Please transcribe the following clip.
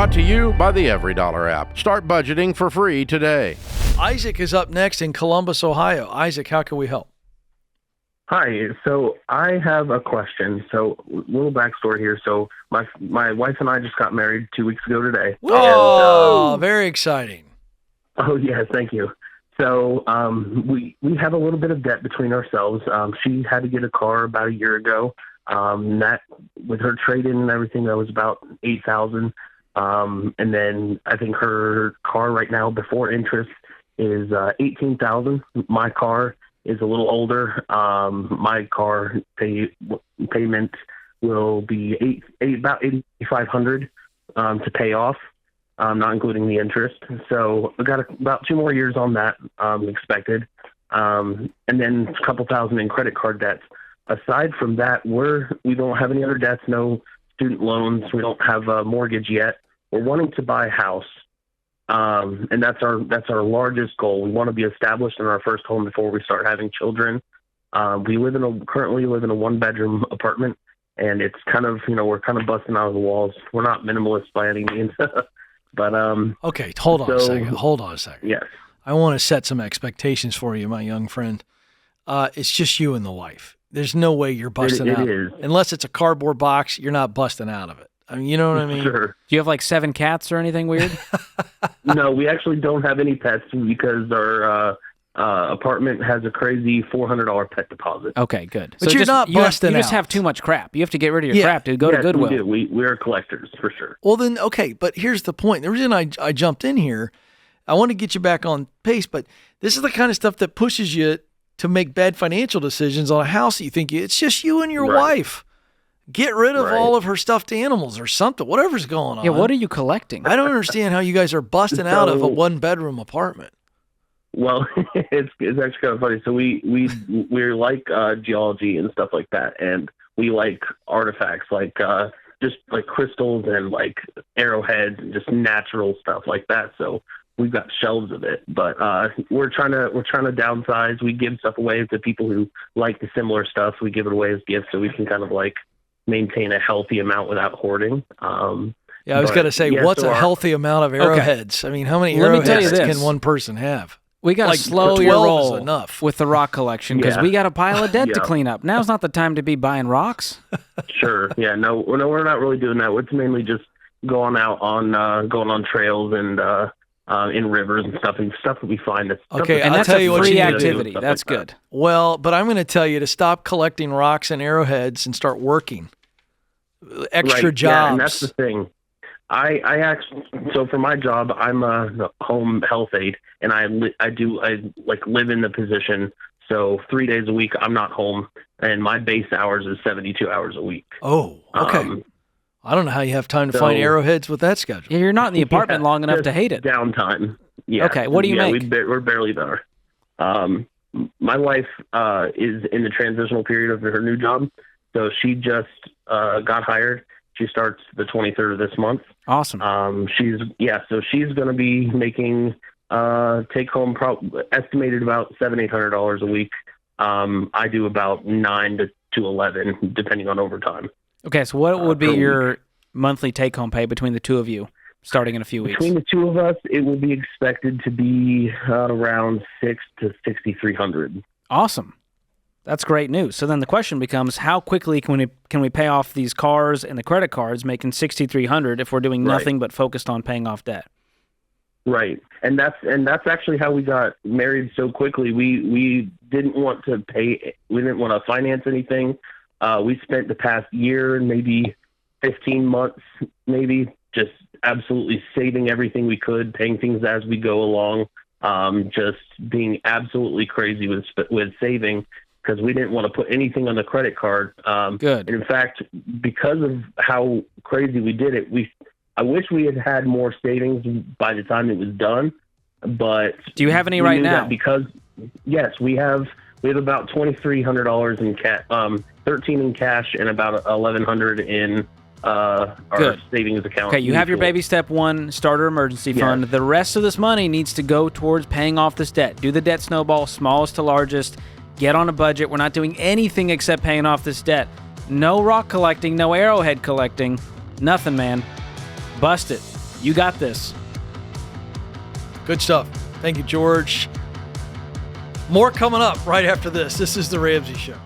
Brought to you by the Every Dollar app. Start budgeting for free today. Isaac is up next in Columbus, Ohio. Isaac, how can we help? Hi. So I have a question. So little backstory here. So my wife and I just got married 2 weeks ago today. Oh, very exciting. Oh, yes. Thank you. So we have a little bit of debt between ourselves. She had to get a car about a year ago. That with her trade-in and everything, that was about $8,000. And then I think her car right now before interest is $18,000. My car is a little older. My car payment will be about $8,500 to pay off, not including the interest. So I got about 2 more years on that expected, and then a couple thousand in credit card debts. Aside from that, we don't have any other debts, no student loans. We don't have a mortgage yet. We're wanting to buy a house. And that's our largest goal. We want to be established in our first home before we start having children. We currently live in a 1-bedroom apartment, and it's kind of, we're kind of busting out of the walls. We're not minimalist by any means, but okay, hold on a second. Yes, I want to set some expectations for you, my young friend. It's just you and the wife. There's no way you're busting out. It is. Unless it's a cardboard box, you're not busting out of it. I mean, you know what I mean? Sure. Do you have like 7 cats or anything weird? No, we actually don't have any pets because our apartment has a crazy $400 pet deposit. Okay, good. But so you're not busting out. You just have too much crap. You have to get rid of your crap to go to Goodwill. We do. We're collectors for sure. Well, then, okay, but here's the point. The reason I jumped in here, I want to get you back on pace, but this is the kind of stuff that pushes you to make bad financial decisions on a house that you think it's just you and your wife. Get rid of all of her stustuffed animals or something, whatever's going on. Yeah, what are you collecting? I don't understand how you guys are busting out of a 1-bedroom apartment. Well, it's actually kind of funny. So we're like geology and stuff like that, and we like artifacts like just like crystals and like arrowheads and just natural stuff like that. So we've got shelves of it, but we're trying to downsize. We give stuff away to people who like the similar stuff. We give it away as gifts so we can kind of like maintain a healthy amount without hoarding. I was going to say, what's a healthy amount of arrowheads? Okay. I mean, how many arrowheads can one person have? We got to slow your roll enough with the rock collection because we got a pile of debt to clean up. Now's not the time to be buying rocks. Sure. Yeah. No, we're not really doing that. It's mainly just going on trails and in rivers and stuff that we find. Okay, and that's a free activity. That's good. Well, but I'm going to tell you to stop collecting rocks and arrowheads and start working. Extra jobs. Yeah, and that's the thing. So for my job, I'm a home health aide, and I live in the position. So 3 days a week, I'm not home, and my base hours is 72 hours a week. Oh, okay. I don't know how you have time to find arrowheads with that schedule. Yeah, you're not in the apartment long enough to hate it. Downtime. Yeah. Okay, what do you make? We're barely there. My wife is in the transitional period of her new job, so she just got hired. She starts the 23rd of this month. Awesome. So she's going to be making take home estimated about $700-800 a week. I do about 9 to 11, depending on overtime. Okay, so what would be your monthly take-home pay between the two of you, starting in a few weeks? Between the two of us, it will be expected to be around $600 to $6,300. Awesome. That's great news. So then the question becomes, how quickly can we pay off these cars and the credit cards, making $6,300 if we're doing nothing but focused on paying off debt? Right, and that's actually how we got married so quickly. We didn't want to finance anything. We spent the past year and maybe 15 months, maybe just absolutely saving everything we could, paying things as we go along, just being absolutely crazy with saving because we didn't want to put anything on the credit card. Good. And in fact, because of how crazy we did it, I wish we had more savings by the time it was done. But do you have any right now? Because yes, we have about $2,300 in cash, $13 in cash, and about $1,100 in our savings account. Okay, you have your baby step one starter emergency fund. The rest of this money needs to go towards paying off this debt. Do the debt snowball, smallest to largest. Get on a budget. We're not doing anything except paying off this debt. No rock collecting, no arrowhead collecting, nothing, man. Bust it. You got this. Good stuff. Thank you, George. More coming up right after this. This is The Ramsey Show.